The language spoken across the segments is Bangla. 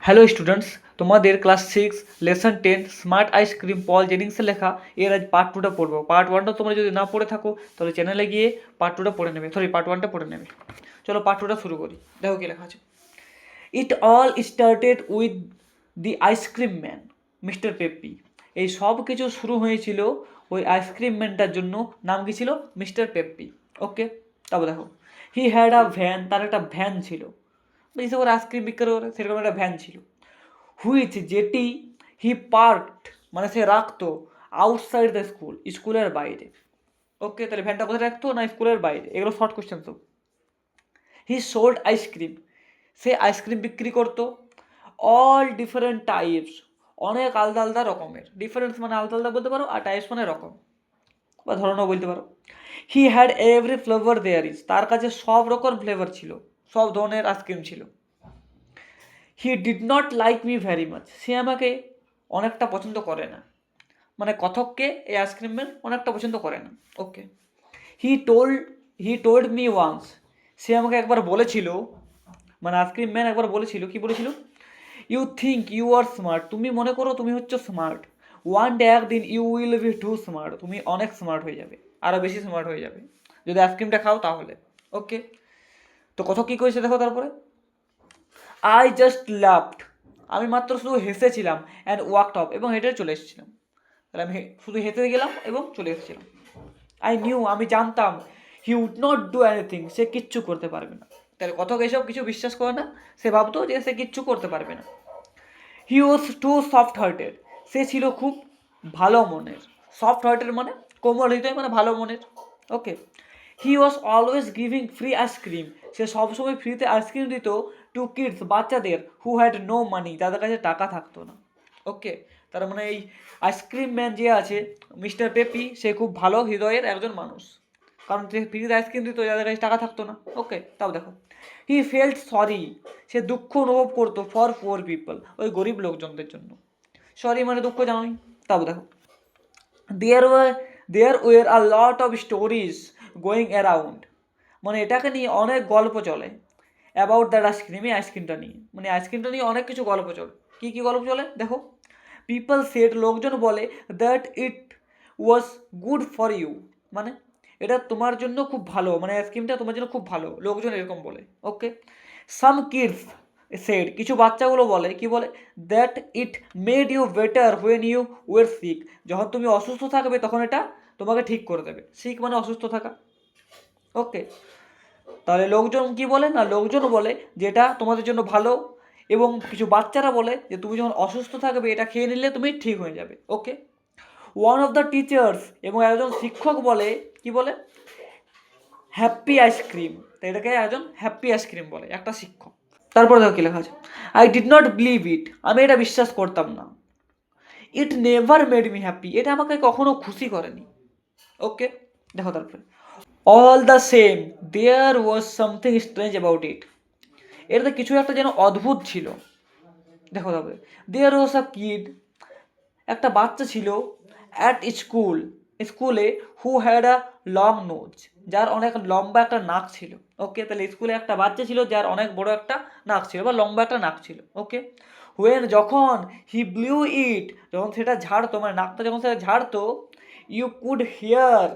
হ্যালো স্টুডেন্টস, তোমাদের ক্লাস 6 লেসন 10 স্মার্ট আইসক্রিম পল জেনিংসের লেখা এর আজ পার্ট 2টা পড়বো। পার্ট 1টা তোমরা যদি না পড়ে থাকো তাহলে চ্যানেলে গিয়ে পার্ট 2টা পড়ে নেবে, পার্ট 1টা পড়ে নেবে। চলো পার্ট 2টা শুরু করি। দেখো কি লেখা আছে। It all started with the ice cream man mister peppy. এই সব কিছু শুরু হয়েছিল ওই আইসক্রিম ম্যানটার জন্য। নাম কি ছিল? Mister peppy. ওকে, তারপর দেখো, হি হ্যাড আ ভ্যান, তার একটা ভ্যান ছিল, বিশেষ করে আইসক্রিম বিক্রি করে সেরকম একটা ভ্যান ছিল। হুইচ, যেটি, হি পার্কড মানে সে রাখতো আউটসাইড দ্য স্কুল, স্কুলের বাইরে। ওকে, তাহলে ভ্যানটা কোথায় রাখতো? না স্কুলের বাইরে। এগুলো শর্ট কোশ্চেন সব। হি সোল্ড আইসক্রিম, সে আইসক্রিম বিক্রি করতো। অল ডিফারেন্ট টাইপস, অনেক আলাদা আলাদা রকমের। ডিফারেন্স মানে আলাদা আলাদা বলতে পারো, আর টাইপস মানে রকম বা ধরনও বলতে পারো। He had every flavour there is, তার কাছে সব রকম ফ্লেভার ছিল, সব ধরনের আইসক্রিম ছিল। He did not like me very much, সে আমাকে অনেকটা পছন্দ করে না, মানে কথককে এই আইসক্রিম ম্যান অনেকটা পছন্দ করে না। Okay, he told he told me once, সে আমাকে একবার বলেছিল, মানে আইসক্রিম ম্যান একবার বলেছিল, কি বলেছিল? You think you are smart, তুমি মনে করো তুমি হচ্ছে স্মার্ট। ওয়ান ডে, একদিন, you will be too smart, তুমি অনেক স্মার্ট হয়ে যাবে, আরও বেশি স্মার্ট হয়ে যাবে যদি আইসক্রিমটা খাও তাহলে। ওকে, তো কথা কী করেছে দেখো তারপরে। আই জাস্ট লাভড, আমি মাত্র শুধু হেসেছিলাম, অ্যান্ড ওয়াকড অফ, এবং হেঁটে চলে এসেছিলাম। তাহলে আমি শুধু হেঁটে গেলাম এবং চলে এসেছিলাম। আই নিউ, আমি জানতাম, he would not do anything, সে কিচ্ছু করতে পারবে না। তাহলে কথক এসব কিছু বিশ্বাস করে না, সে ভাবতো যে সে কিচ্ছু করতে পারবে না। হি ওয়াজ টু সফট হার্টেড, সে ছিল খুব ভালো মনের। সফট হার্টেড মানে কোমল হৃদয়, মানে ভালো মনের। Okay, he was always giving free ice cream, সে সবসময় ফ্রিতে আইসক্রিম দিত টু কিডস, বাচ্চাদের, হু হ্যাড নো মানি, যাদের কাছে টাকা থাকতো না। ওকে, তার মানে এই আইসক্রিম ম্যান যে আছে মিস্টার পেপি, সে খুব ভালো হৃদয়ের একজন মানুষ, কারণ সে ফ্রিতে আইসক্রিম দিত যাদের কাছে টাকা থাকতো না। ওকে, তাও দেখো, হি ফেল্ট সরি, সে দুঃখ অনুভব করতো ফর পুয়ার পিপল, ওই গরিব লোকজনদের জন্য। সরি মানে দুঃখ, জানোই। তাও দেখো, there were there were a lot of stories going around, মানে এটাকে নিয়ে অনেক গল্প চলে। অ্যাবাউট দ্যাট আইসক্রিম, এই আইসক্রিমটা নিয়ে, মানে আইসক্রিমটা নিয়ে অনেক কিছু গল্প চলে। কী কী গল্প চলে দেখো। পিপল সেড, লোকজন বলে, that it was good for you, মানে এটা তোমার জন্য খুব ভালো, মানে আইসক্রিমটা তোমার জন্য খুব ভালো, লোকজন এরকম বলে। ওকে, সাম কিডস সেড, কিছু বাচ্চাগুলো বলে, কি বলে? That it made you better when you were sick, যখন তুমি অসুস্থ থাকবে তখন এটা তোমাকে ঠিক করে দেবে। সিক মানে অসুস্থ থাকা। ওকে, তাহলে লোকজন কি বলে? না লোকজন বলে যেটা তোমাদের জন্য ভালো, এবং কিছু বাচ্চারা বলে যে তুমি যখন অসুস্থ থাকবে এটা খেয়ে নিলে তুমি ঠিক হয়ে যাবে। ওকে, ওয়ান অফ দ্য টিচার্স, এবং একজন শিক্ষক বলে, কি বলে? হ্যাপি আইসক্রিম, তো এটাকে একজন হ্যাপি আইসক্রিম বলে, একটা শিক্ষক। তারপরে দেখো কি লেখা আছে। I did not believe it, আমি এটা বিশ্বাস করতাম না। It never made me happy, এটা আমাকে কখনো খুশি করেনি। ওকে, দেখো তারপরে, all the same there was something strange about it, এটাতে কিছু একটা যেন অদ্ভুত ছিল। দেখো তারপরে, দেয়ার ওয়াজ আ কিড, একটা বাচ্চা ছিল, অ্যাট স্কুল, স্কুলে, who had a long nose, যার অনেক লম্বা একটা নাক ছিল। ওকে, তাহলে স্কুলে একটা বাচ্চা ছিল যার অনেক বড় একটা নাক ছিল বা লম্বা একটা নাক ছিল। ওকে, হোয়েন, যখন, হি ব্লিউ ইট, যখন সেটা ঝাড়তো, মানে নাকটা যখন সেটা ঝাড়তো, you could hear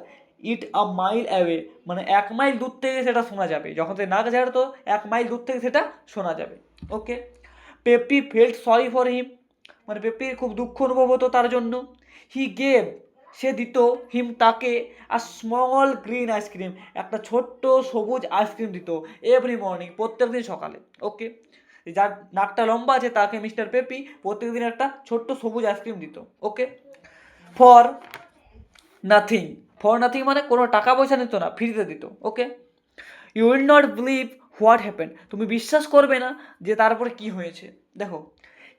it a mile away, মানে 1 মাইল দূর থেকে সেটা শোনা যাবে, যখন সে নাক ঝাড়তো 1 মাইল দূর থেকে সেটা শোনা যাবে। Okay, Pepi felt sorry for him, মানে পেপির খুব দুঃখ অনুভব হতো তার জন্য। হি গেভ, সে দিত, হিম তাকে, আর স্মল গ্রিন আইসক্রিম, একটা ছোট্ট সবুজ আইসক্রিম দিত, এভরি মর্নিং, প্রত্যেকদিন সকালে। ওকে, যার নাকটা লম্বা আছে তাকে মিস্টার পেপি প্রত্যেকদিন একটা ছোট্ট সবুজ আইসক্রিম দিত। Okay, for nothing, for nothing মানে কোনো টাকা পয়সা নিত না, ফ্রিতে দিত। Okay, you will not believe what happen, তুমি বিশ্বাস করবে না যে তারপরে কি হয়েছে। দেখো,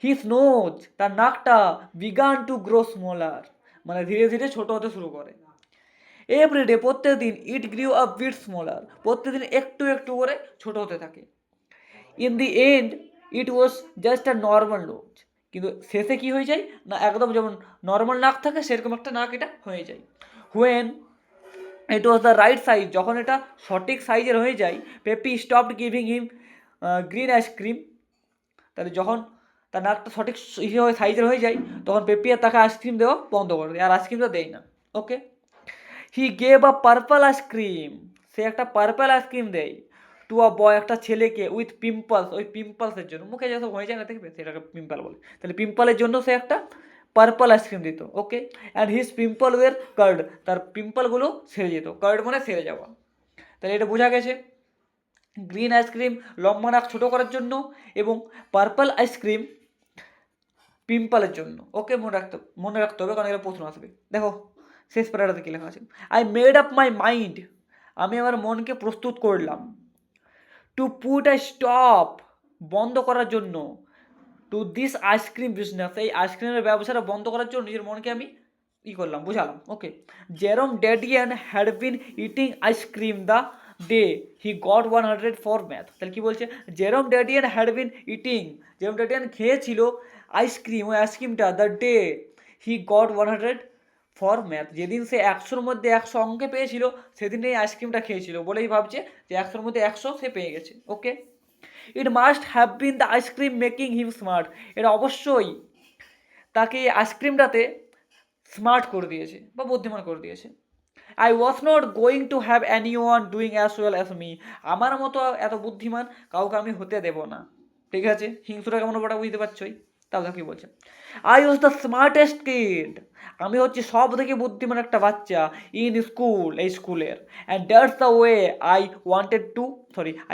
হিজ নোজ, তার নাকটা, বিগান টু গ্রো স্মলার, মানে ধীরে ধীরে ছোট হতে শুরু করে। এভরিডে, প্রত্যেকদিন, ইট গ্রিউ আ বিট স্মলার, প্রত্যেকদিন একটু একটু করে ছোট হতে থাকে। In the end it was just a normal nose, কিন্তু শেষে কি হয়ে যায় না, একদম যেমন নর্মাল নাক থাকে সেরকম একটা নাক এটা হয়ে যায়। When it was the right size, যখন এটা সঠিক সাইজের হয়ে যায়, পেপি স্টপড গিভিং হিম গ্রিন আইসক্রিম, তাহলে যখন তার নাকটা সঠিক সাইজের হয়ে যায়, তখন পেপিয়া তাকে আইসক্রিম দেওয়া বন্ধ করে দেয়, আর আইসক্রিমটা দেয় না। Okay, he gave a purple ice cream, সে একটা পার্পল আইসক্রিম দেয় টু আ বয়, একটা ছেলেকে, উইথ পিম্পলস, ওই পিম্পলসের জন্য, মুখে যেসব হয়ে যায় না দেখবে সেটাকে পিম্পল বলে, তাহলে পিম্পলের জন্য সে একটা পার্পল আইসক্রিম দিত। ওকে, অ্যান্ড হিজ পিম্পল ওয়ের কার্ড, তার পিম্পলগুলো সেরে যেত, কার্ড মানে সেরে যাওয়া। তাহলে এটা বোঝা গেছে গ্রিন আইসক্রিম লম্বা নাক ছোটো করার জন্য, এবং পার্পল আইসক্রিম পিম্পলের জন্য। ওকে, মনে রাখতে হবে, কারণ এগুলো প্রশ্ন আসবে। দেখো শেষ প্যারাটাতে কী লেখা আছে, I made up my mind, আমি আমার মনকে প্রস্তুত করলাম, টু পুট আই স্টপ, বন্ধ করার জন্য, টু দিস আইসক্রিম বিজনেস, এই আইসক্রিমের ব্যবসাটা বন্ধ করার জন্য নিজের মনকে আমি করলাম, বুঝালাম। Okay, Jerome Dadian had been eating ice cream the day he got 100 for math. তাহলে কী বলছে, জেরম ড্যাডিয়ান হ্যাড বিন ইটিং, জেরম ড্যাডিয়ান খেয়েছিল আইসক্রিম, ওই আইসক্রিমটা, the day he got 100 for math, যেদিন সে 100-র মধ্যে 100 অঙ্কে পেয়েছিল সেদিন এই আইসক্রিমটা খেয়েছিল, বলেই ভাবছে যে 100-র মধ্যে 100 সে পেয়ে গেছে। Okay, it must have been the ice cream making him smart, এটা অবশ্যই তাকে এই আইসক্রিমটাতে স্মার্ট করে দিয়েছে বা বুদ্ধিমান করে দিয়েছে। I was not going to have any one doing as well as me, আমার মতো এত বুদ্ধিমান কাউকে আমি হতে দেব না। ঠিক আছে, হিংসুটা কেমন ওটা বুঝতে পারছোই। তাহলে কী বলছে, I was the smartest kid, আমি হচ্ছে সব থেকে বুদ্ধিমান একটা বাচ্চা ইন স্কুল, এই স্কুলের, and that's the way I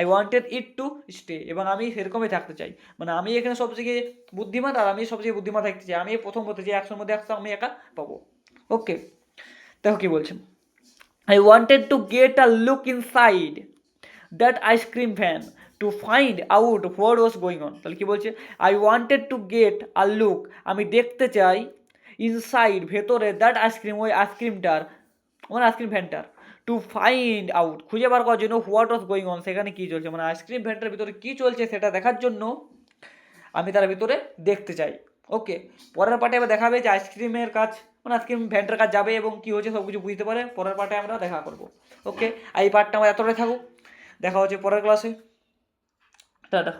wanted it to stay, এবং আমি সেরকমই থাকতে চাই, মানে আমি এখানে সব থেকে বুদ্ধিমান, আর আমি সবচেয়ে বুদ্ধিমান থাকতে চাই, আমি প্রথম বলতে চাই 100-র মধ্যে 100 আমি একা পাবো। ওকে, দেখো কী বলছেন, I wanted to get a look inside that ice cream van to find out what was going on. তাহলে কি বলছে, I wanted to get a look, আমি দেখতে চাই, ইনসাইড, ভেতরে, দ্যাট আইসক্রিম, ওই আইসক্রিমটার, মানে আইসক্রিম ভ্যানটার, টু ফাইন্ড আউট, খুঁজে বার করার জন্য, হোয়াট ওয়াজ গোয়িং অন, সেখানে কী চলছে, মানে আইসক্রিম ভ্যানটার ভিতরে কী চলছে সেটা দেখার জন্য আমি তার ভিতরে দেখতে চাই। ওকে, পরের পার্টে এবার দেখাবে যে আইসক্রিমের কাজ, মানে আইসক্রিম ভ্যানটার কাজ যাবে এবং কী হচ্ছে সব কিছু বুঝতে পারে, পরের পার্টে আমরা দেখা করবো। ওকে, এই পার্টটা আমার এতটাই থাকুক, দেখা হচ্ছে পরের ক্লাসে, টাটা।